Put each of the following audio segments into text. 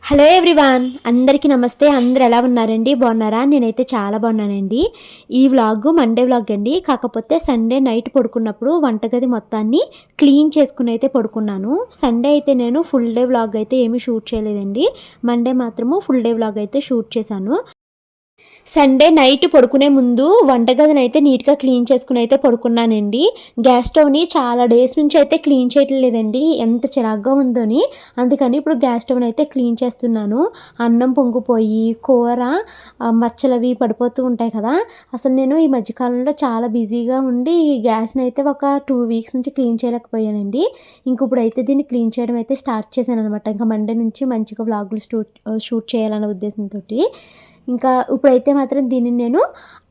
Hello everyone, అందరికీ నమస్తే. అందరు ఎలా ఉన్నారండి? బాగున్నారా? నేనైతే చాలా బాగున్నానండి. ఈ వ్లాగ్ మండే వ్లాగ్ అండి. కాకపోతే సండే నైట్ పడుకున్నప్పుడు వంటగది మొత్తాన్ని క్లీన్ చేసుకుని అయితే పడుకున్నాను. సండే అయితే నేను ఫుల్ డే వ్లాగ్ అయితే ఏమీ షూట్ చేయలేదండి. మండే మాత్రము ఫుల్ డే వ్లాగ్ అయితే షూట్ చేశాను. సండే నైట్ పడుకునే ముందు వంటగదిని అయితే నీట్గా క్లీన్ చేసుకుని అయితే పడుకున్నానండి. గ్యాస్ స్టవ్ని చాలా డేస్ నుంచి అయితే క్లీన్ చేయటం లేదండి, ఎంత చిరాగ్గా ఉందని. అందుకని ఇప్పుడు గ్యాస్ స్టవ్ని అయితే క్లీన్ చేస్తున్నాను. అన్నం పొంగిపోయి కూర మచ్చలవి పడిపోతూ ఉంటాయి కదా. అసలు నేను ఈ మధ్యకాలంలో చాలా బిజీగా ఉండి ఈ గ్యాస్ని అయితే ఒక 2 వీక్స్ నుంచి క్లీన్ చేయలేకపోయానండి. ఇంక ఇప్పుడైతే దీన్ని క్లీన్ చేయడం అయితే స్టార్ట్ చేశాను అనమాట. ఇంకా మండే నుంచి మంచిగా వ్లాగులు షూట్ చేయాలనే ఉద్దేశంతో. ఇంకా ఇప్పుడైతే మాత్రం దీన్ని నేను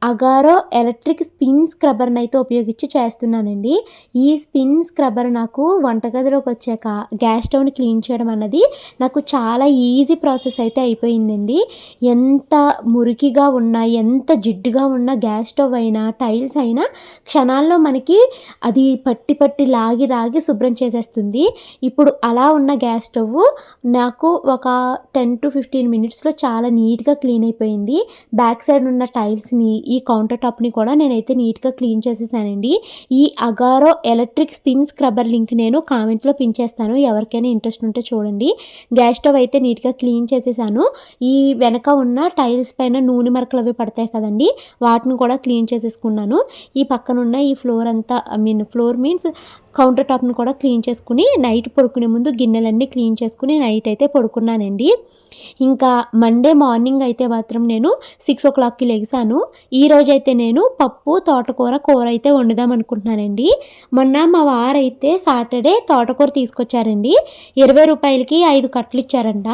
అగారో ఎలక్ట్రిక్ స్పిన్ స్క్రబ్బర్ని అయితే ఉపయోగించి చేస్తున్నానండి. ఈ స్పిన్ స్క్రబ్బర్ నాకు వంటగదిలోకి వచ్చాక గ్యాస్ స్టవ్ని క్లీన్ చేయడం అన్నది నాకు చాలా ఈజీ ప్రాసెస్ అయితే అయిపోయిందండి. ఎంత మురికిగా ఉన్నా, ఎంత జిడ్డుగా ఉన్న గ్యాస్ స్టవ్ అయినా, టైల్స్ అయినా క్షణాల్లో మనకి అది పట్టి లాగి శుభ్రం చేసేస్తుంది. ఇప్పుడు అలా ఉన్న గ్యాస్ స్టవ్ నాకు ఒక 10 to 15 మినిట్స్లో చాలా నీట్గా క్లీన్ అయిపోయింది. బ్యాక్ సైడ్ ఉన్న టైల్స్ని, ఈ కౌంటర్ టాప్ని కూడా నేనైతే నీట్గా క్లీన్ చేసేసానండి. ఈ Agaro electric spin scrubber link నేను కామెంట్లో పిన్ చేస్తాను, ఎవరికైనా ఇంట్రెస్ట్ ఉంటే చూడండి. గ్యాస్ స్టవ్ అయితే నీట్గా క్లీన్ చేసేసాను. ఈ వెనక ఉన్న టైల్స్ పైన నూనె మరకలు అవి పడతాయి కదండి, వాటిని కూడా క్లీన్ చేసేసుకున్నాను. ఈ పక్కనున్న ఈ ఫ్లోర్ అంతా ఫ్లోర్ మీన్స్ కౌంటర్ టాప్ని కూడా క్లీన్ చేసుకుని నైట్ పడుకునే ముందు గిన్నెలన్నీ క్లీన్ చేసుకుని నైట్ అయితే పడుకున్నానండి. ఇంకా మండే మార్నింగ్ అయితే మాత్రం నేను 6 o'clockకి లెగిసాను. ఈరోజైతే నేను పప్పు తోటకూర కూర అయితే వండుదాం అనుకుంటున్నానండి. మొన్న మా వారైతే సాటర్డే తోటకూర తీసుకొచ్చారండి. 20 రూపాయలకి 5 కట్టలు ఇచ్చారంట.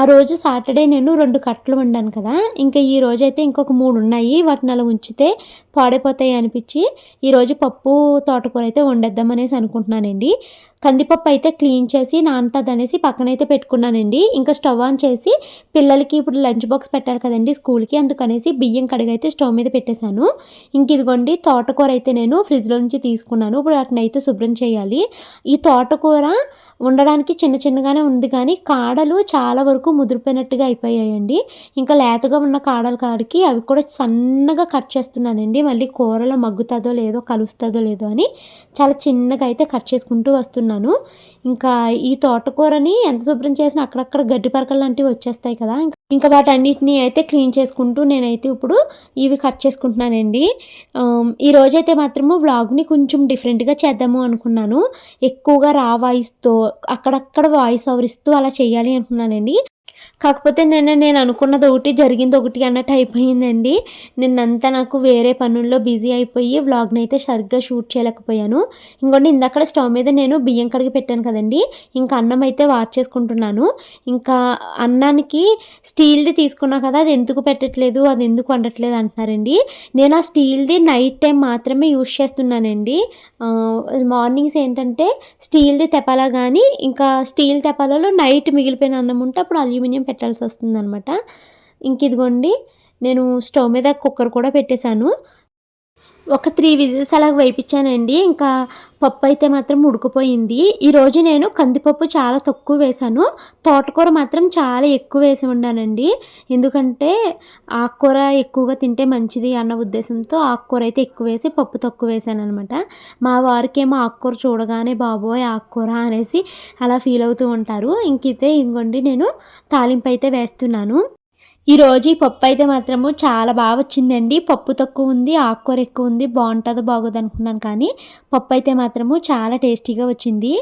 ఆ రోజు సాటర్డే నేను 2 కట్టలు వండాను కదా. ఇంకా ఈ రోజైతే ఇంకొక 3 ఉన్నాయి. వాటిని అలా ఉంచితే పాడైపోతాయి అనిపించి ఈరోజు పప్పు తోటకూర అయితే వండేద్దాం అనేసి అనుకుంటున్నానండి. కందిపప్పు అయితే క్లీన్ చేసి నానతదనేసి పక్కనైతే పెట్టుకున్నానండి. ఇంకా స్టవ్ ఆన్ చేసి పిల్లలకి ఇప్పుడు లంచ్ బాక్స్ పెట్టాలి కదండి స్కూల్కి, అందుకనేసి బియ్యం కడిగైతే స్టవ్ మీద పెట్టేశాను. ఇంక ఇదిగోండి తోటకూర అయితే నేను ఫ్రిడ్జ్లో నుంచి తీసుకున్నాను. ఇప్పుడు వాటిని అయితే శుభ్రం చేయాలి. ఈ తోటకూర ఉండడానికి చిన్నగానే ఉంది కానీ కాడలు చాలా వరకు ముదిరిపోయినట్టుగా అయిపోయాయండి. ఇంకా లేతగా ఉన్న కాడల కాడికి అవి కూడా సన్నగా కట్ చేస్తున్నానండి. మళ్ళీ కూరలో మగ్గుతుందో లేదో, కలుస్తుందో లేదో అని చాలా చిన్నగా అయితే కట్ చేసుకుంటూ వస్తున్నాను. ఇంకా ఈ తోటకూరని ఎంత శుభ్రం చేసినా అక్కడక్కడ గడ్డి పరకలు లాంటివి వచ్చేస్తాయి కదా. ఇంకా వాటన్నిటిని అయితే క్లీన్ చేసుకుంటూ నేనైతే ఇప్పుడు ఇవి కట్ చేసుకుంటున్నానండి. ఈ రోజైతే మాత్రము వ్లాగ్ని కొంచెం డిఫరెంట్గా చేద్దాము అనుకున్నాను. ఎక్కువగా రా వాయిస్తో అక్కడక్కడ వాయిస్ ఓవర్ ఇస్తూ అలా చేయాలి అనుకున్నానండి. కాకపోతే నేను అనుకున్నది ఒకటి, జరిగింది ఒకటి అన్నట్టు అయిపోయిందండి. నిన్నంతా నాకు వేరే పనుల్లో బిజీ అయిపోయి వ్లాగ్ని అయితే సరిగ్గా షూట్ చేయలేకపోయాను. ఇంకోండి ఇందాక స్టవ్ మీద నేను బియ్యం కడిగి పెట్టాను కదండి, ఇంకా అన్నం అయితే వార్చేసుకుంటున్నాను. ఇంకా అన్నానికి స్టీల్ది తీసుకున్నా కదా, అది ఎందుకు పెట్టట్లేదు, అది ఎందుకు వండట్లేదు అంటున్నారండి. నేను ఆ స్టీల్ది నైట్ టైం మాత్రమే యూజ్ చేస్తున్నానండి. మార్నింగ్స్ ఏంటంటే స్టీల్ది తెపాలా కానీ, ఇంకా స్టీల్ తెపాలలో నైట్ మిగిలిపోయిన అన్నం ఉంటే అప్పుడు అల్యూమినియం పెట్టాల్సి వస్తుందన్నమాట. ఇంక ఇదిగోండి నేను స్టవ్ మీద కుక్కర్ కూడా పెట్టేశాను. ఒక 3 విజిల్స్ అలా వేయించానండి. ఇంకా పప్పు అయితే మాత్రం ఉడికిపోయింది. ఈరోజు నేను కందిపప్పు చాలా తక్కువ వేశాను, తోటకూర మాత్రం చాలా ఎక్కువ వేసి ఉండానండి. ఎందుకంటే ఆకుకూర ఎక్కువగా తింటే మంచిది అన్న ఉద్దేశంతో ఆకుకూర అయితే ఎక్కువ వేసి పప్పు తక్కువ వేసాను అనమాట. మా వారికేమో ఆకుకూర చూడగానే బాబోయ్ ఆకుకూర అనేసి అలా ఫీల్ అవుతూ ఉంటారు. ఇంకోండి నేను తాలింపు అయితే వేస్తున్నాను. ఈరోజు ఈ పప్పు అయితే మాత్రము చాలా బాగా వచ్చిందండి. పప్పు తక్కువ ఉంది, ఆకుకూర ఎక్కువ ఉంది, బాగుంటుందో బాగోదు అనుకున్నాను కానీ పప్పు అయితే మాత్రము చాలా టేస్టీగా వచ్చింది.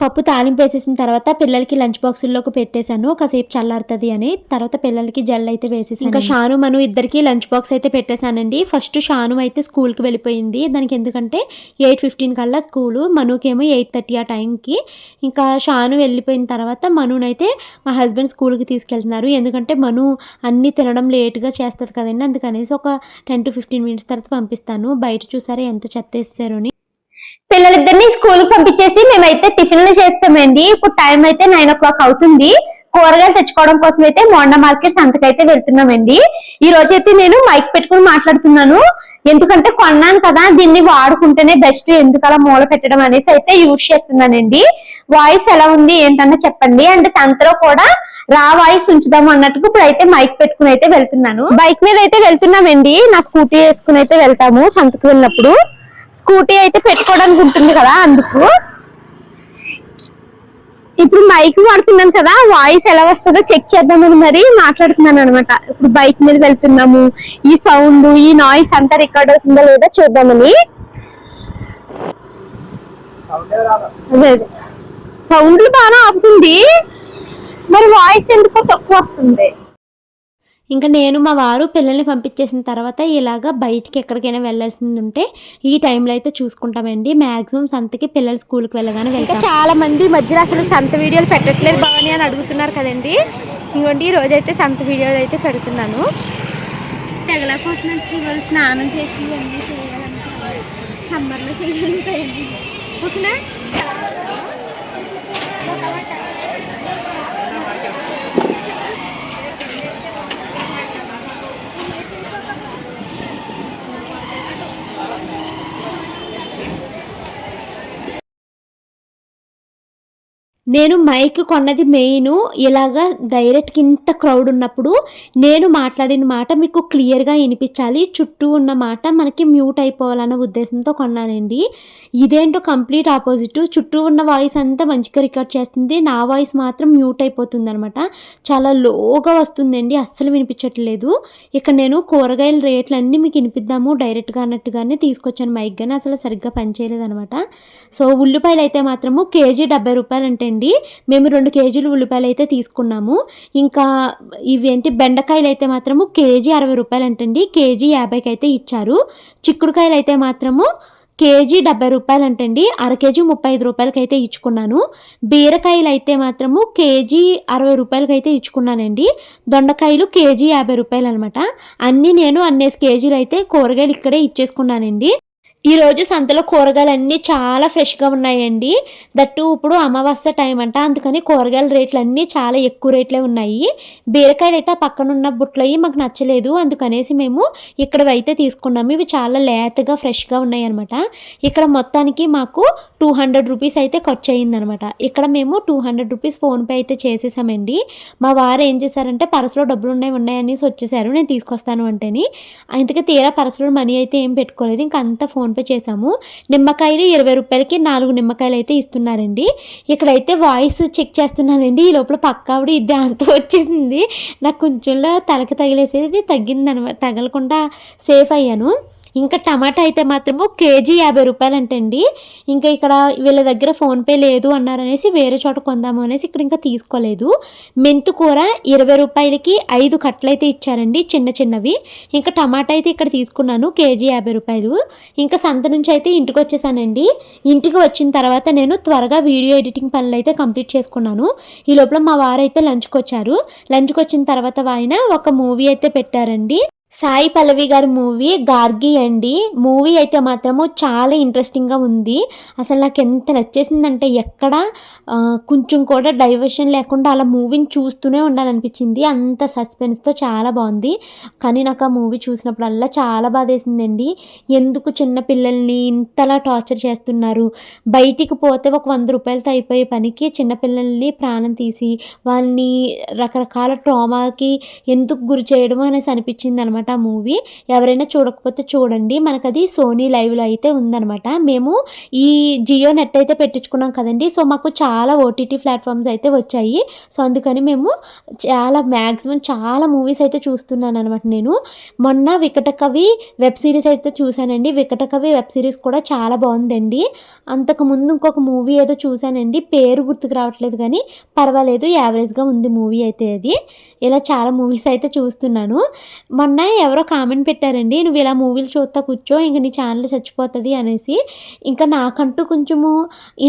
పప్పు తాలింపు వేసేసిన తర్వాత పిల్లలకి లంచ్ బాక్సుల్లోకి పెట్టేశాను, కాసేపు చల్లారుతుంది అని. తర్వాత పిల్లలకి జల్లు అయితే వేసేసి ఇంకా షాను మను ఇద్దరికి లంచ్ బాక్స్ అయితే పెట్టేశానండి. ఫస్ట్ షాను అయితే స్కూల్కి వెళ్ళిపోయింది. దానికి ఎందుకంటే 8:15 కల్లా స్కూలు, మనుకేమో 8:30 ఆ టైంకి. ఇంకా షాను వెళ్ళిపోయిన తర్వాత మనునైతే మా హస్బెండ్ స్కూల్కి తీసుకెళ్తున్నారు. ఎందుకంటే మను అన్నీ తినడం లేట్గా చేస్తుంది కదండి, అందుకనేసి ఒక 10 to 15 మినిట్స్ తర్వాత పంపిస్తాను. బయట చూసారా ఎంత చెత్త వేసారు అని. పిల్లలిద్దరిని స్కూల్ పంపించేసి మేమైతే టిఫిన్లు చేస్తామండి. ఇప్పుడు టైం అయితే 9 o'clock అవుతుంది. కూరగాయలు తెచ్చుకోవడం కోసం అయితే మోండా మార్కెట్ సంతకైతే వెళ్తున్నామండి. ఈ రోజు అయితే నేను మైక్ పెట్టుకుని మాట్లాడుతున్నాను, ఎందుకంటే కొన్నాను కదా, దీన్ని వాడుకుంటేనే బెస్ట్, ఎందుకు అలా మూల పెట్టడం అనేసి అయితే యూజ్ చేస్తున్నానండి. వాయిస్ ఎలా ఉంది ఏంటన్నా చెప్పండి. అండ్ సంతలో కూడా రా వాయిస్ ఉంచుదాము అన్నట్టుగా ఇప్పుడు అయితే మైక్ పెట్టుకుని అయితే వెళ్తున్నాను. బైక్ మీద అయితే వెళ్తున్నామండి, నా స్కూటీ వేసుకుని అయితే వెళ్తాము సంతకు వెళ్ళినప్పుడు. స్కూటీ అయితే పెట్టుకోవడానికి ఉంటుంది కదా, అందుకు ఇప్పుడు మైక్ వాడుతున్నాను కదా, వాయిస్ ఎలా వస్తుందో చెక్ చేద్దామని మరి మాట్లాడుతున్నాను అనమాట. ఇప్పుడు బైక్ మీద వెళ్తున్నాము, ఈ సౌండ్ ఈ నాయిస్ అంతా రికార్డ్ అవుతుందో లేదో చూద్దామని. అదే సౌండ్ బాగా ఆపుతుంది, మరి వాయిస్ ఎందుకో తక్కువ వస్తుంది. ఇంకా నేను మా వారు పిల్లల్ని పంపించేసిన తర్వాత ఇలాగ బయటికి ఎక్కడికైనా వెళ్ళాల్సింది ఉంటే ఈ టైంలో అయితే చూసుకుంటామండి. మ్యాక్సిమం సంతకి పిల్లలు స్కూల్కి వెళ్ళగానే వెళ్తాం. చాలా మంది మధ్యలో అసలు సంత వీడియోలు పెట్టట్లేదు భవాని అని అడుగుతున్నారు కదండి. ఇంకోండి ఈ రోజు అయితే సంత వీడియోలు అయితే పెడుతున్నాను. తెగలేకపోతున్నాను శ్రీవారు, స్నానం చేసి అన్నీ చేయాలంటే సమ్మర్లో చేయాలంటాయండి. ఓకేనా? నేను మైక్ కొన్నది మెయిన్ ఇలాగా డైరెక్ట్గా ఇంత క్రౌడ్ ఉన్నప్పుడు నేను మాట్లాడిన మాట మీకు క్లియర్గా వినిపించాలి, చుట్టూ ఉన్న మాట మనకి మ్యూట్ అయిపోవాలన్న ఉద్దేశంతో కొన్నానండి. ఇదేంటో కంప్లీట్ ఆపోజిట్, చుట్టూ ఉన్న వాయిస్ అంతా మంచిగా రికార్డ్ చేస్తుంది, నా వాయిస్ మాత్రం మ్యూట్ అయిపోతుంది అనమాట. చాలా లోగా వస్తుందండి, అస్సలు వినిపించట్లేదు. ఇక్కడ నేను కూరగాయల రేట్లు అన్నీ మీకు వినిపిద్దాము డైరెక్ట్గా అన్నట్టుగానే తీసుకొచ్చాను మైక్, కానీ అసలు సరిగ్గా పనిచేయలేదు అనమాట. సో ఉల్లిపాయలు అయితే మాత్రము కేజీ 70 రూపాయలు అంటే మేము 2 కేజీలు ఉల్లిపాయలు అయితే తీసుకున్నాము. ఇంకా ఇవేంటి బెండకాయలు అయితే మాత్రము కేజీ 60 రూపాయలు అంటండి, కేజీ 50కి అయితే ఇచ్చారు. చిక్కుడుకాయలు అయితే మాత్రము కేజీ 70 రూపాయలు అంటండి, అర కేజీ 35 రూపాయలకి అయితే ఇచ్చుకున్నాను. బీరకాయలు అయితే మాత్రము కేజీ 60 రూపాయలకి అయితే ఇచ్చుకున్నానండి. దొండకాయలు కేజీ 50 రూపాయలు అనమాట. అన్నీ నేను అన్నేసి కేజీలు అయితే కూరగాయలు ఇక్కడే ఇచ్చేసుకున్నానండి. ఈరోజు సంతలో కూరగాయలు అన్నీ చాలా ఫ్రెష్గా ఉన్నాయండి. దట్టు ఇప్పుడు అమావాస్య టైం అంట, అందుకని కూరగాయల రేట్లు అన్నీ చాలా ఎక్కువ రేట్లే ఉన్నాయి. బీరకాయలు అయితే ఆ పక్కన ఉన్న బుట్టలు అవి మాకు నచ్చలేదు, అందుకనేసి మేము ఇక్కడ అయితే తీసుకున్నాము. ఇవి చాలా లేతగా ఫ్రెష్గా ఉన్నాయి అనమాట. ఇక్కడ మొత్తానికి మాకు 200 రూపీస్ అయితే ఖర్చు అయ్యిందనమాట. ఇక్కడ మేము 200 రూపీస్ ఫోన్పే అయితే చేసేసామండి. మా వారు ఏం చేశారంటే పర్సులో డబ్బులు ఉన్నాయనేసి వచ్చేసారు, నేను తీసుకొస్తాను అంటేని. అందుకే తీరా పర్సులో మనీ అయితే ఏం పెట్టుకోలేదు, ఇంకా అంతా ఫోన్పే చేసాము. నిమ్మకాయలు 20 రూపాయలకి 4 నిమ్మకాయలు అయితే ఇస్తున్నారండి. ఇక్కడైతే వాయిస్ చెక్ చేస్తున్నానండి, ఈ లోపల పక్క ఆవిడ ఇది అంత వచ్చేసింది, నాకు కొంచెంలో తలకి తగిలేసేది తగ్గిందనమాట, తగలకుండా సేఫ్ అయ్యాను. ఇంకా టమాటా అయితే మాత్రము కేజీ 50 రూపాయలు అంటండి. ఇంకా ఇక్కడ వీళ్ళ దగ్గర ఫోన్పే లేదు అన్నారనేసి వేరే చోట కొందాము అనేసి ఇక్కడ ఇంకా తీసుకోలేదు. మెంతు కూర 20 రూపాయలకి 5 కట్టలు అయితే ఇచ్చారండి, చిన్న చిన్నవి. ఇంకా టమాటా అయితే ఇక్కడ తీసుకున్నాను కేజీ 50 రూపాయలు. ఇంకా సంత నుంచి అయితే ఇంటికి వచ్చేసానండి. ఇంటికి వచ్చిన తర్వాత నేను త్వరగా వీడియో ఎడిటింగ్ పనులు అయితే కంప్లీట్ చేసుకున్నాను. ఈ లోపల మా వారు అయితే లంచ్కి వచ్చారు. లంచ్కి వచ్చిన తర్వాత ఆయన ఒక మూవీ అయితే పెట్టారండి, సాయి పల్లవి గారి మూవీ గార్గి అండి. మూవీ అయితే మాత్రము చాలా ఇంట్రెస్టింగ్గా ఉంది. అసలు నాకు ఎంత నచ్చేసిందంటే ఎక్కడ కొంచెం కూడా డైవర్షన్ లేకుండా అలా మూవీని చూస్తూనే ఉండాలనిపించింది, అంత సస్పెన్స్తో చాలా బాగుంది. కానీ నాకు ఆ మూవీ చూసినప్పుడల్లా చాలా బాధేసిందండి. ఎందుకు చిన్న పిల్లల్ని ఇంతలా టార్చర్ చేస్తున్నారు, బయటికి పోతే ఒక 100 రూపాయలతో అయిపోయే పనికి చిన్నపిల్లల్ని ప్రాణం తీసి వాళ్ళని రకరకాల ట్రామాకి ఎందుకు గురి చేయడం అనేసి అనిపించింది అనమాట ఆ మూవీ. ఎవరైనా చూడకపోతే చూడండి, మనకు అది సోనీ లైవ్లో అయితే ఉందనమాట. మేము ఈ జియో నెట్ అయితే పెట్టించుకున్నాం కదండి, సో మాకు చాలా ఓటీటీ ప్లాట్ఫామ్స్ అయితే వచ్చాయి. సో అందుకని మేము మ్యాక్సిమం చాలా మూవీస్ అయితే చూస్తున్నాను అనమాట. నేను మొన్న వికటకవి వెబ్ సిరీస్ అయితే చూశానండి. వికటకవి వెబ్ సిరీస్ కూడా చాలా బాగుందండి. అంతకుముందు ఇంకొక మూవీ ఏదో చూశానండి, పేరు గుర్తుకు రావట్లేదు కానీ పర్వాలేదు, యావరేజ్గా ఉంది మూవీ అయితే అది. ఇలా చాలా మూవీస్ అయితే చూస్తున్నాను. మొన్న ఎవరో కామెంట్ పెట్టారండి, నువ్వు ఇలా మూవీలు చూస్తా కూర్చో ఇంక నీ ఛానల్ చచ్చిపోతుంది అనేసి. ఇంకా నాకంటూ కొంచెము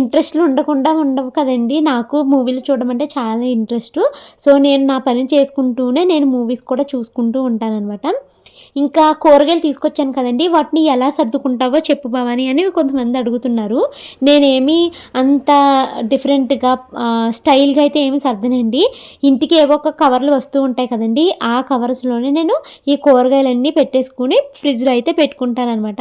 ఇంట్రెస్ట్లు ఉండకుండా ఉండవు కదండి, నాకు మూవీలు చూడడం అంటే చాలా ఇంట్రెస్ట్. సో నేను నా పని చేసుకుంటూనే నేను మూవీస్ కూడా చూసుకుంటూ ఉంటానన్నమాట. ఇంకా కూరగాయలు తీసుకొచ్చాను కదండి, వాటిని ఎలా సర్దుకుంటావో చెప్పు భవాని అని కొంతమంది అడుగుతున్నారు. నేనేమి అంత డిఫరెంట్గా స్టైల్గా అయితే ఏమి సర్దనండి. ఇంటికి ఏవో ఒక కవర్లు వస్తూ ఉంటాయి కదండి, ఆ కవర్స్లోనే నేను ఈ కూరగాయలన్నీ పెట్టేసుకుని ఫ్రిడ్జ్లో అయితే పెట్టుకుంటాను అనమాట.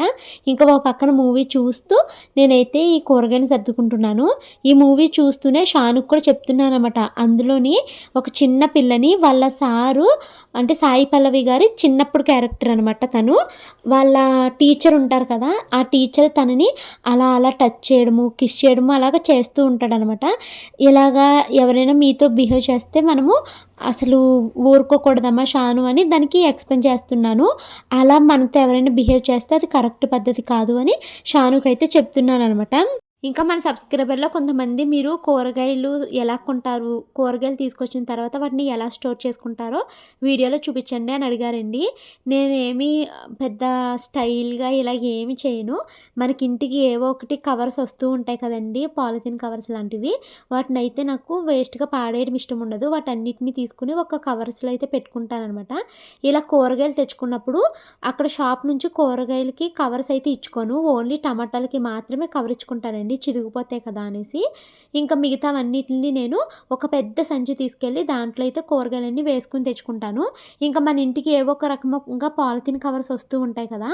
ఇంకా ఒక పక్కన మూవీ చూస్తూ నేనైతే ఈ కూరగాయలు సర్దుకుంటున్నాను. ఈ మూవీ చూస్తూనే షానుకు కూడా చెప్తున్నాను అనమాట. అందులోని ఒక చిన్న పిల్లని వాళ్ళ సారు అంటే సాయి పల్లవి గారి చిన్నప్పుడు క్యారెక్టర్ అనమాట. తను వాళ్ళ టీచర్ ఉంటారు కదా, ఆ టీచర్ తనని అలా అలా టచ్ చేయడము, కిస్ చేయడము అలాగ చేస్తూ ఉంటాడనమాట. ఇలాగా ఎవరైనా మీతో బిహేవ్ చేస్తే మనము అసలు ఊరుకోకూడదమ్మా షాను అని దానికి ఎక్స్ప్లెయిన్ చేస్తున్నాను. అలా మనతో ఎవరైనా బిహేవ్ చేస్తే అది కరెక్ట్ పద్ధతి కాదు అని షానుకైతే చెప్తున్నాను అనమాట. ఇంకా మన సబ్స్క్రైబర్లో కొంతమంది మీరు కూరగాయలు ఎలా కొంటారు, కూరగాయలు తీసుకొచ్చిన తర్వాత వాటిని ఎలా స్టోర్ చేసుకుంటారో వీడియోలో చూపించండి అని అడిగారండి. నేనేమి పెద్ద స్టైల్గా ఇలా ఏమి చేయను. మనకి ఇంటికి ఏవో ఒకటి కవర్స్ వస్తూ ఉంటాయి కదండి, పాలిథిన్ కవర్స్ లాంటివి. వాటిని అయితే నాకు వేస్ట్గా పాడేయడం ఇష్టం ఉండదు. వాటన్నిటిని తీసుకుని ఒక కవర్స్లో అయితే పెట్టుకుంటానమాట. ఇలా కూరగాయలు తెచ్చుకున్నప్పుడు అక్కడ షాప్ నుంచి కూరగాయలకి కవర్స్ అయితే ఇచ్చుకోను, ఓన్లీ టమాటాలకి మాత్రమే కవర్ ఇచ్చుకుంటానండి, చిరిగిపోతాయి కదా అనేసి. ఇంకా మిగతావన్నిటిని నేను ఒక పెద్ద సంచి తీసుకెళ్ళి దాంట్లో అయితే కూరగాయలన్నీ వేసుకుని తెచ్చుకుంటాను. ఇంకా మన ఇంటికి ఏవో ఒక రకంగా పాలిథిన్ కవర్స్ వస్తూ ఉంటాయి కదా,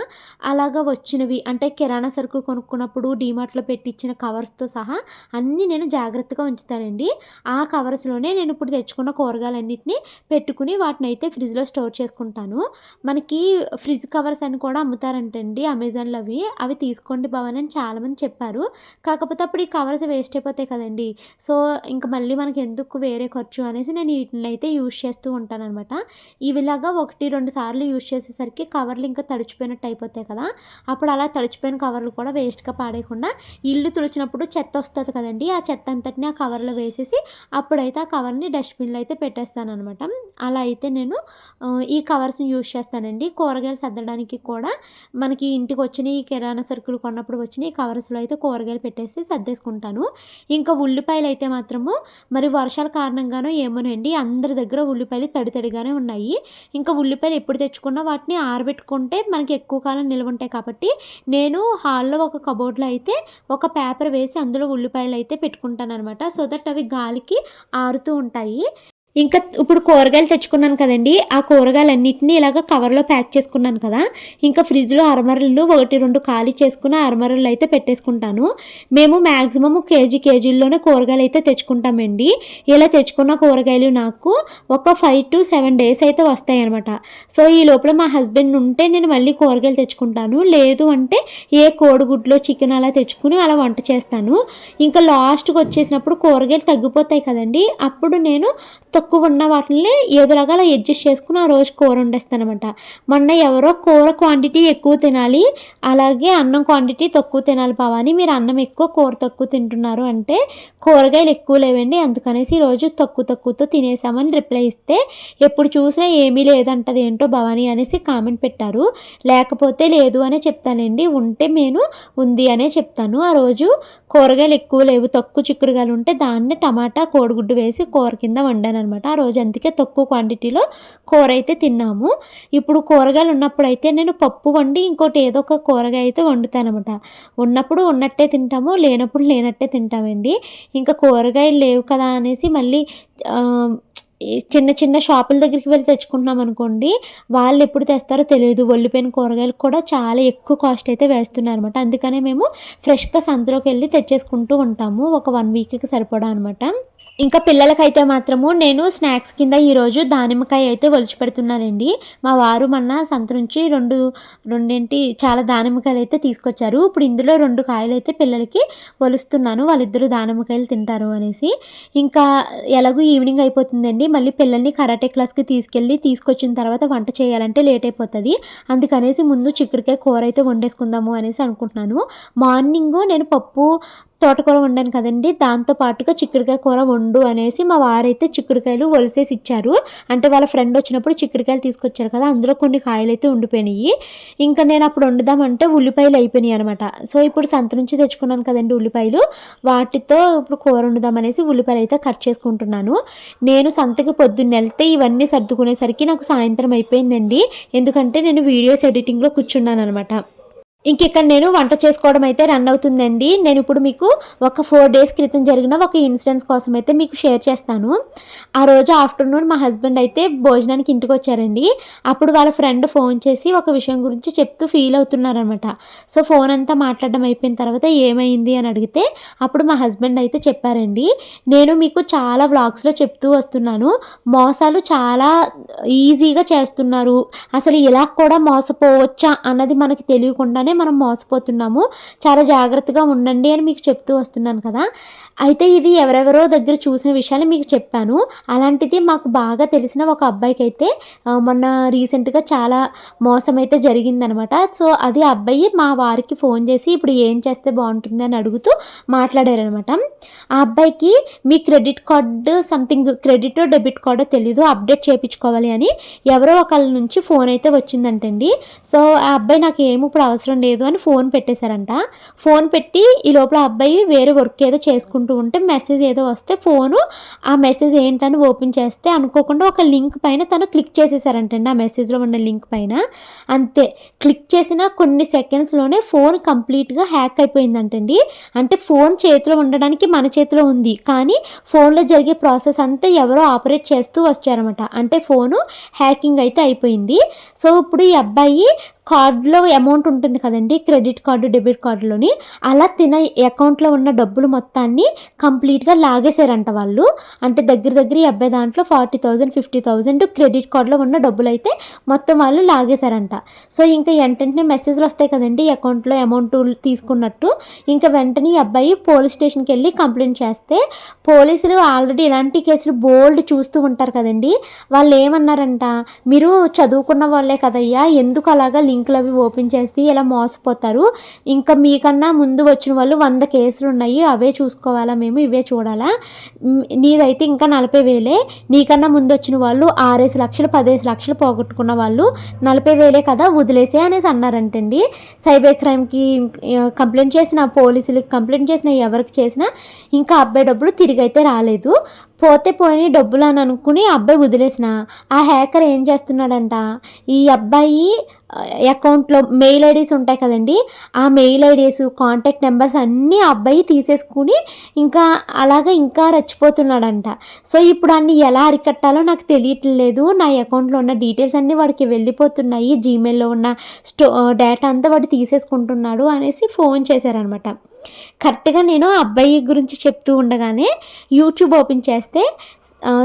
అలాగా వచ్చినవి అంటే కిరాణా సరుకులు కొనుక్కున్నప్పుడు డీమార్ట్లో పెట్టించిన కవర్స్తో సహా అన్నీ నేను జాగ్రత్తగా ఉంచుతానండి. ఆ కవర్స్లోనే నేను ఇప్పుడు తెచ్చుకున్న కూరగాయలన్నింటినీ పెట్టుకుని వాటిని అయితే ఫ్రిడ్జ్లో స్టోర్ చేసుకుంటాను. మనకి ఫ్రిడ్జ్ కవర్స్ అని కూడా అమ్ముతారంటండి అమెజాన్లో, అవి తీసుకోండి భవన్ అని చాలామంది చెప్పారు. కాకపోతే అప్పుడు ఈ కవర్స్ వేస్ట్ అయిపోతాయి కదండి, సో ఇంకా మళ్ళీ మనకి ఎందుకు వేరే ఖర్చు అనేసి నేను వీటిని అయితే యూజ్ చేస్తూ ఉంటానన్నమాట. ఇవిలాగా 1-2 సార్లు యూజ్ చేసేసరికి కవర్లు ఇంకా తడిచిపోయినట్టు అయిపోతాయి కదా, అప్పుడు అలా తడిచిపోయిన కవర్లు కూడా వేస్ట్గా పాడేయకుండా ఇల్లు తుడిచినప్పుడు చెత్త వస్తుంది కదండి, ఆ చెత్త అంతటిని ఆ కవర్లో వేసేసి అప్పుడైతే ఆ కవర్ని డస్ట్బిన్లో అయితే పెట్టేస్తాను అనమాట. అలా అయితే నేను ఈ కవర్స్ని యూజ్ చేస్తానండి. కూరగాయలు సర్దడానికి కూడా మనకి ఇంటికి వచ్చిన ఈ కిరాణా సరుకులు కొన్నప్పుడు వచ్చిన ఈ కవర్స్లో అయితే కూరగాయలు పెట్టేసి సర్దేసుకుంటాను. ఇంకా ఉల్లిపాయలు అయితే మాత్రము మరి వర్షాల కారణంగానో ఏమోనండి అందరి దగ్గర ఉల్లిపాయలు తడిగానే ఉన్నాయి. ఇంకా ఉల్లిపాయలు ఎప్పుడు తెచ్చుకున్నా వాటిని ఆరబెట్టుకుంటే మనకి ఎక్కువ కాలం నిల్వ ఉంటాయి కాబట్టి నేను హాల్లో ఒక కబోర్డ్లో అయితే ఒక పేపర్ వేసి అందులో ఉల్లిపాయలు అయితే పెట్టుకుంటాను అనమాట. సో దట్ అవి గాలికి ఆరుతూ ఉంటాయి. ఇంకా ఇప్పుడు కూరగాయలు తెచ్చుకున్నాను కదండి, ఆ కూరగాయలన్నింటినీ ఇలాగ కవర్లో ప్యాక్ చేసుకున్నాను కదా, ఇంకా ఫ్రిడ్జ్లో అరమరలు 1-2 ఖాళీ చేసుకున్న అరమరలు అయితే పెట్టేసుకుంటాను. మేము మ్యాక్సిమం కేజీల్లోనే కూరగాయలు అయితే తెచ్చుకుంటామండి. ఇలా తెచ్చుకున్న కూరగాయలు నాకు ఒక 5 to 7 days అయితే వస్తాయి అనమాట. సో ఈ లోపల మా హస్బెండ్ ఉంటే నేను మళ్ళీ కూరగాయలు తెచ్చుకుంటాను, లేదు అంటే ఏ కోడిగుడ్లో చికెన్ అలా తెచ్చుకుని అలా వంట చేస్తాను. ఇంకా లాస్ట్కి వచ్చేసినప్పుడు కూరగాయలు తగ్గిపోతాయి కదండి, అప్పుడు నేను తక్కువ ఉన్న వాటిని ఏదోలాగా అలా అడ్జస్ట్ చేసుకుని ఆ రోజు కూర వండేస్తాను అనమాట. మొన్న ఎవరో కూర క్వాంటిటీ ఎక్కువ తినాలి, అలాగే అన్నం క్వాంటిటీ తక్కువ తినాలి భవాని, మీరు అన్నం ఎక్కువ కూర తక్కువ తింటున్నారు అంటే కూరగాయలు ఎక్కువ లేవండి అందుకనేసి ఈరోజు తక్కువతో తినేసామని రిప్లై ఇస్తే ఎప్పుడు చూసినా ఏమీ లేదంటది ఏంటో భవాని అనేసి కామెంట్ పెట్టారు. లేకపోతే లేదు అనే చెప్తానండి, ఉంటే నేను ఉంది అనే చెప్తాను. ఆ రోజు కూరగాయలు ఎక్కువ లేవు, తక్కువ చిక్కుడుగాయలు ఉంటే దాన్ని టమాటా కోడిగుడ్డు వేసి కూర కింద వండాను అనమాట. ఆ రోజు అందుకే తక్కువ క్వాంటిటీలో కూర అయితే తిన్నాము. ఇప్పుడు కూరగాయలు ఉన్నప్పుడు అయితే నేను పప్పు వండి ఇంకోటి ఏదో ఒక కూరగాయ అయితే వండుతాను అనమాట. ఉన్నప్పుడు ఉన్నట్టే తింటాము, లేనప్పుడు లేనట్టే తింటామండి. ఇంకా కూరగాయలు లేవు కదా అనేసి మళ్ళీ చిన్న షాపుల దగ్గరికి వెళ్ళి తెచ్చుకుంటున్నాం అనుకోండి, వాళ్ళు ఎప్పుడు తెస్తారో తెలియదు. ఒళ్ళిపోయిన కూరగాయలు కూడా చాలా ఎక్కువ కాస్ట్ అయితే వేస్తున్నారు అనమాట. అందుకనే మేము ఫ్రెష్గా సంతలోకి వెళ్ళి తెచ్చేసుకుంటూ ఉంటాము, ఒక 1 weekకి సరిపడా అనమాట. ఇంకా పిల్లలకైతే మాత్రము నేను స్నాక్స్ కింద ఈరోజు దానిమ్మకాయ అయితే ఒలిచి పెడుతున్నానండి. మా వారు మొన్న సంత నుంచి చాలా దానిమ్మకాయలు అయితే తీసుకొచ్చారు. ఇప్పుడు ఇందులో 2 కాయలు అయితే పిల్లలకి ఒలుస్తున్నాను, వాళ్ళిద్దరూ దానిమ్మకాయలు తింటారు అనేసి. ఇంకా ఎలాగో ఈవినింగ్ అయిపోతుందండి, మళ్ళీ పిల్లల్ని కరాటే క్లాస్కి తీసుకొచ్చిన తర్వాత వంట చేయాలంటే లేట్ అయిపోతుంది. అందుకనేసి ముందు చిక్కుడుకాయ కూర అయితే వండేసుకుందాము అనేసి అనుకుంటున్నాను. మార్నింగ్ నేను పప్పు తోటకూర వండాను కదండి, దాంతో పాటుగా చిక్కుడుకాయ కూర వండు అనేసి మా వారైతే చిక్కుడుకాయలు ఒలిసేసి ఇచ్చారు. అంటే వాళ్ళ ఫ్రెండ్ వచ్చినప్పుడు చిక్కుడుకాయలు తీసుకొచ్చారు కదా, అందులో కొన్ని కాయలు అయితే ఉండిపోయినాయి. ఇంకా నేను అప్పుడు వండుదామంటే ఉల్లిపాయలు అయిపోయినాయి అనమాట. సో ఇప్పుడు సంత నుంచి తెచ్చుకున్నాను కదండి ఉల్లిపాయలు, వాటితో ఇప్పుడు కూర వండుదామనేసి ఉల్లిపాయలు అయితే కట్ చేసుకుంటున్నాను. నేను సంతకి పొద్దున్న వెళ్తే ఇవన్నీ సర్దుకునేసరికి నాకు సాయంత్రం అయిపోయిందండి. ఎందుకంటే నేను వీడియోస్ ఎడిటింగ్లో కూర్చున్నాను అనమాట. ఇక్కడ నేను వంట చేసుకోవడం అయితే రన్ అవుతుందండి. నేను ఇప్పుడు మీకు ఒక 4 డేస్ క్రితం జరిగిన ఒక ఇన్సిడెంట్స్ కోసం అయితే మీకు షేర్ చేస్తాను. ఆ రోజు ఆఫ్టర్నూన్ మా హస్బెండ్ అయితే భోజనానికి ఇంటికి వచ్చారండి. అప్పుడు వాళ్ళ ఫ్రెండ్ ఫోన్ చేసి ఒక విషయం గురించి చెప్తూ ఫీల్ అవుతున్నారనమాట. సో ఫోన్ అంతా మాట్లాడడం అయిపోయిన తర్వాత ఏమైంది అని అడిగితే అప్పుడు మా హస్బెండ్ అయితే చెప్పారండి, నేను మీకు చాలా వ్లాగ్స్లో చెప్తూ వస్తున్నాను, మోసాలు చాలా ఈజీగా చేస్తున్నారు, అసలు ఇలా కూడా మోసపోవచ్చా అన్నది మనకి తెలియకుండానే మనం మోసపోతున్నాము, చాలా జాగ్రత్తగా ఉండండి అని మీకు చెప్తూ వస్తున్నాను కదా. అయితే ఇది ఎవరెవరో దగ్గర చూసిన విషయాలు మీకు చెప్పాను. అలాంటిది మాకు బాగా తెలిసిన ఒక అబ్బాయికి అయితే మొన్న రీసెంట్గా చాలా మోసం అయితే జరిగిందనమాట. సో అది అబ్బాయి మా వారికి ఫోన్ చేసి ఇప్పుడు ఏం చేస్తే బాగుంటుంది అని అడుగుతూ మాట్లాడారనమాట. ఆ అబ్బాయికి మీ credit card something credit debit కార్డో తెలీదు, అప్డేట్ చేయించుకోవాలి అని ఎవరో ఒకళ్ళ నుంచి ఫోన్ అయితే వచ్చిందంటండి. సో ఆ అబ్బాయి నాకు ఏమి ఇప్పుడు అవసరం లేదు అని ఫోన్ పెట్టేశారంట. ఫోన్ పెట్టి ఈ లోపల అబ్బాయి వేరే వర్క్ ఏదో చేసుకుంటూ ఉంటే మెసేజ్ ఏదో వస్తే ఫోను ఆ మెసేజ్ ఏంటని ఓపెన్ చేస్తే అనుకోకుండా ఒక లింక్ పైన తను క్లిక్ చేసేసారంటండి, ఆ మెసేజ్లో ఉన్న లింక్ పైన. అంతే, క్లిక్ చేసిన కొన్ని సెకండ్స్లోనే ఫోన్ కంప్లీట్గా హ్యాక్ అయిపోయిందంటండి. అంటే ఫోన్ చేతిలో ఉండడానికి మన చేతిలో ఉంది, కానీ ఫోన్లో జరిగే ప్రాసెస్ అంతా ఎవరో ఆపరేట్ చేస్తూ వచ్చారన్నమాట. అంటే ఫోను హ్యాకింగ్ అయితే అయిపోయింది. సో ఇప్పుడు ఈ అబ్బాయి కార్డులో అమౌంట్ ఉంటుంది కదండి, క్రెడిట్ కార్డు డెబిట్ కార్డులోని, అలా తిన అకౌంట్లో ఉన్న డబ్బులు మొత్తాన్ని కంప్లీట్గా లాగేశారంట వాళ్ళు. అంటే దగ్గర ఈ అబ్బాయి దాంట్లో 40,000 50,000 క్రెడిట్ కార్డులో ఉన్న డబ్బులు అయితే మొత్తం వాళ్ళు లాగేశారంట. సో ఇంకా వెంటనే మెసేజ్లు వస్తాయి కదండి అకౌంట్లో అమౌంట్ తీసుకున్నట్టు. ఇంకా వెంటనే ఈ అబ్బాయి పోలీస్ స్టేషన్కి వెళ్ళి కంప్లైంట్ చేస్తే పోలీసులు ఆల్రెడీ ఇలాంటి కేసులు బోల్డ్ చూస్తూ ఉంటారు కదండి, వాళ్ళు ఏమన్నారంట, మీరు చదువుకున్న వాళ్ళే కదయ్యా, ఎందుకు అలాగా లింకులు అవి ఓపెన్ చేసి ఇలా మోసపోతారు, ఇంకా మీకన్నా ముందు వచ్చిన వాళ్ళు 100 కేసులు ఉన్నాయి, అవే చూసుకోవాలా మేము, ఇవే చూడాలా, నీదైతే ఇంకా 40,000, నీకన్నా ముందు వచ్చిన వాళ్ళు 6 లక్షలు 15 లక్షలు పోగొట్టుకున్న వాళ్ళు 40,000 కదా, వదిలేసే అనేసి అన్నారంటండి. సైబర్ క్రైమ్కి కంప్లైంట్ చేసిన, పోలీసులకి కంప్లైంట్ చేసిన, ఎవరికి చేసినా ఇంకా అబ్బాయి డబ్బులు తిరిగి అయితే రాలేదు. పోతే పోయినాయి డబ్బులు అని అనుకుని అబ్బాయి వదిలేసిన ఆ హ్యాకర్ ఏం చేస్తున్నాడంట, ఈ అబ్బాయి అకౌంట్లో మెయిల్ ఐడీస్ ఉంటాయి కదండి, ఆ మెయిల్ ఐడీస్ కాంటాక్ట్ నెంబర్స్ అన్నీ ఆ అబ్బాయి తీసేసుకుని ఇంకా అలాగా ఇంకా రెచ్చిపోతున్నాడంట. సో ఇప్పుడు అన్ని ఎలా అరికట్టాలో నాకు తెలియట్లేదు, నా అకౌంట్లో ఉన్న డీటెయిల్స్ అన్నీ వాడికి వెళ్ళిపోతున్నాయి, జీమెయిల్లో ఉన్న డేటా అంతా వాడు తీసేసుకుంటున్నాడు అనేసి ఫోన్ చేశారనమాట. కరెక్ట్గా నేను అబ్బాయి గురించి చెప్తూ ఉండగానే యూట్యూబ్ ఓపెన్ చేస్తే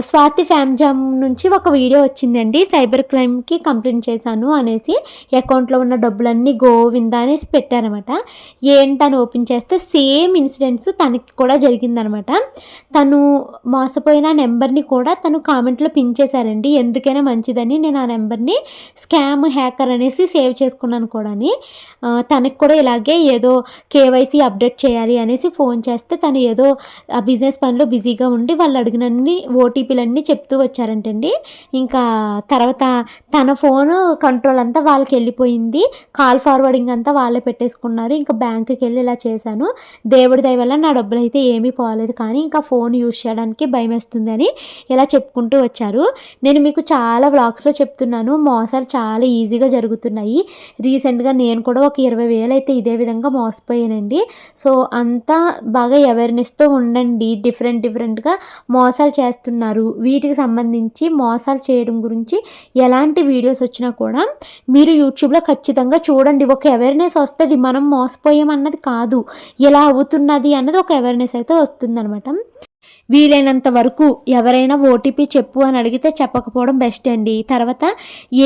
స్వాతి ఫ్యామ్జామ్ నుంచి ఒక వీడియో వచ్చిందండి, సైబర్ క్రైమ్కి కంప్లైంట్ చేశాను అనేసి, అకౌంట్లో ఉన్న డబ్బులన్నీ గోవిందా అనేసి పెట్టారనమాట. ఏంటని ఓపెన్ చేస్తే సేమ్ ఇన్సిడెంట్స్ తనకి కూడా జరిగిందనమాట. తను మోసపోయిన నెంబర్ని కూడా తను కామెంట్లో పిన్ చేశారండి, ఎందుకైనా మంచిదని నేను ఆ నెంబర్ని స్కామ్ హ్యాకర్ అనేసి సేవ్ చేసుకున్నాను కూడా. తనకి కూడా ఇలాగే ఏదో కేవైసీ అప్డేట్ చేయాలి అనేసి ఫోన్ చేస్తే తను ఏదో ఆ బిజినెస్ పనిలో బిజీగా ఉండి వాళ్ళు అడిగినన్ని ఓటీపీలన్నీ చెప్తూ వచ్చారంటండి. ఇంకా తర్వాత తన ఫోను కంట్రోల్ అంతా వాళ్ళకి వెళ్ళిపోయింది, కాల్ ఫార్వర్డింగ్ అంతా వాళ్ళే పెట్టేసుకున్నారు. ఇంకా బ్యాంకుకి వెళ్ళి ఇలా చేశాను, దేవుడి దయ వల్ల నా డబ్బులు అయితే ఏమీ పోలేదు, కానీ ఇంకా ఫోన్ యూజ్ చేయడానికి భయం వేస్తుంది అని ఇలా చెప్పుకుంటూ వచ్చారు. నేను మీకు చాలా వ్లాగ్స్లో చెప్తున్నాను, మోసాలు చాలా ఈజీగా జరుగుతున్నాయి. రీసెంట్గా నేను కూడా ఒక 20,000 అయితే ఇదే విధంగా మోసపోయానండి. సో అంతా బాగా అవేర్నెస్తో ఉండండి, డిఫరెంట్గా మోసాలు చేస్తున్నారు, వీటికి సంబంధించి మోసాలు చేయడం గురించి ఎలాంటి వీడియోస్ వచ్చినా కూడా మీరు యూట్యూబ్లో ఖచ్చితంగా చూడండి. ఒక అవేర్నెస్ వస్తుంది, మనం మోసపోయామన్నది కాదు, ఎలా అవుతున్నది అన్నది ఒక అవేర్నెస్ అయితే వస్తుందన్నమాట. వీలైనంత వరకు ఎవరైనా ఓటీపీ చెప్పు అని అడిగితే చెప్పకపోవడం బెస్ట్ అండి. తర్వాత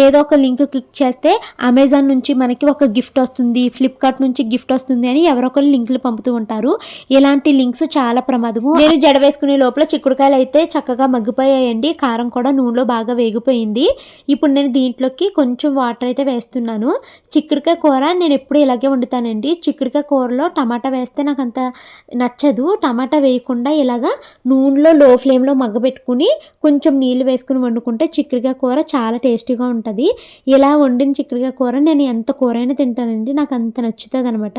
ఏదో ఒక లింక్ క్లిక్ చేస్తే అమెజాన్ నుంచి మనకి ఒక గిఫ్ట్ వస్తుంది, ఫ్లిప్కార్ట్ నుంచి గిఫ్ట్ వస్తుంది అని ఎవరొకరు లింకులు పంపుతూ ఉంటారు. ఇలాంటి లింక్స్ చాలా ప్రమాదము. నేను జడ వేసుకునే లోపల చిక్కుడుకాయలు అయితే చక్కగా మగ్గిపోయాయండి. కారం కూడా నూనెలో బాగా వేగిపోయింది. ఇప్పుడు నేను దీంట్లోకి కొంచెం వాటర్ అయితే వేస్తున్నాను. చిక్కుడుకాయ కూర నేను ఎప్పుడు ఇలాగే వండుతానండి. చిక్కుడుకాయ కూరలో టమాటా వేస్తే నాకు అంత నచ్చదు. టమాటా వేయకుండా ఇలాగా నూనెలో లో ఫ్లేమ్లో మగ్గబెట్టుకుని కొంచెం నీళ్ళు వేసుకుని వండుకుంటే చిక్కుడుకాయ కూర చాలా టేస్టీగా ఉంటుంది. ఇలా వండిన చిక్కుడుకాయ కూర నేను ఎంత కూరైనా తింటానండి. నాకు అంత నచ్చుతుంది అనమాట.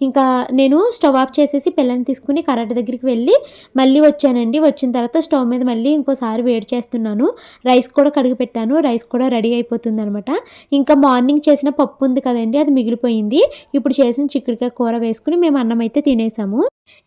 ఇంకా నేను స్టవ్ ఆఫ్ చేసేసి పిల్లని తీసుకుని కరాటే దగ్గరికి వెళ్ళి మళ్ళీ వచ్చానండి. వచ్చిన తర్వాత స్టవ్ మీద మళ్ళీ ఇంకోసారి వేడి చేస్తున్నాను. రైస్ కూడా కడిగి పెట్టాను. రైస్ కూడా రెడీ అయిపోతుంది అనమాట. ఇంకా మార్నింగ్ చేసిన పప్పు ఉంది కదండి, అది మిగిలిపోయింది. ఇప్పుడు చేసిన చిక్కుడుకాయ కూర వేసుకుని మేము అన్నం అయితే తినేసాము.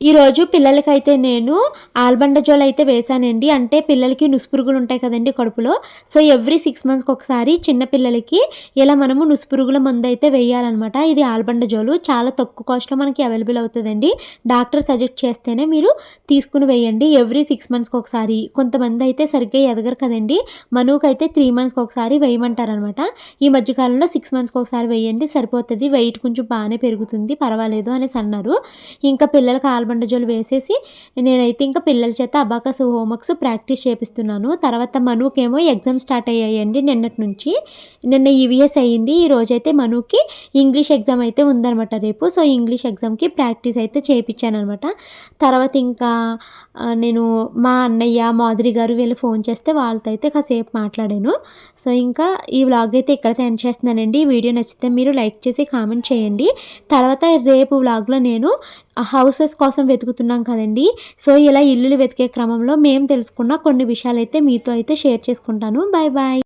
ఈరోజు పిల్లలకైతే నేను ఆల్బండజోల్ అయితే వేశానండి. అంటే పిల్లలకి నుసుపురుగులు ఉంటాయి కదండి కడుపులో. సో ఎవ్రీ 6 మంత్స్కి ఒకసారి చిన్న పిల్లలకి ఇలా మనము నుసుపురుగుల మందు అయితే వేయాలన్నమాట. ఇది ఆల్బండజోలు చాలా తక్కువ కాస్ట్లో మనకి అవైలబుల్ అవుతుందండి. డాక్టర్ సజెస్ట్ చేస్తేనే మీరు తీసుకుని వేయండి. ఎవ్రీ 6 మంత్స్కి ఒకసారి. కొంతమంది అయితే సరిగ్గా ఎదగరు కదండి, మనువుకైతే 3 మంత్స్కి ఒకసారి వేయమంటారనమాట. ఈ మధ్యకాలంలో 6 మంత్స్కి ఒకసారి వేయండి సరిపోతుంది. వెయిట్ కొంచెం బాగానే పెరుగుతుంది, పర్వాలేదు అనేసి అన్నారు. ఇంకా పిల్లలకి ఆల్బండజోలు వేసేసి నేనైతే ఇంకా పిల్లల చేత అబాకస్ హోంవర్క్స్ ప్రాక్టీస్ చేపిస్తున్నాను. తర్వాత మనుకేమో ఎగ్జామ్ స్టార్ట్ అయ్యాయండి నిన్నటి నుంచి. నిన్న ఈవీఎస్ అయ్యింది. ఈ రోజైతే మనుకి ఇంగ్లీష్ ఎగ్జామ్ అయితే ఉందనమాట రేపు. సో ఇంగ్లీష్ ఎగ్జామ్కి ప్రాక్టీస్ అయితే చేయించాను అనమాట. తర్వాత ఇంకా నేను మా అన్నయ్య మాధురి గారు వీళ్ళు ఫోన్ చేస్తే వాళ్ళతో అయితే కాసేపు మాట్లాడాను. సో ఇంకా ఈ వ్లాగ్ అయితే ఇక్కడైతే ఎండ్ చేస్తున్నానండి. ఈ వీడియో నచ్చితే మీరు లైక్ చేసి కామెంట్ చేయండి. తర్వాత రేపు వ్లాగ్లో నేను హౌసెస్ కోసం వెతుకుతున్నాం కదండి. సో ఇలా ఇల్లులు వెతికే క్రమంలో మేము తెలుసుకున్న కొన్ని విషయాలు అయితే మీతో అయితే షేర్ చేసుకుంటాను. Bye bye.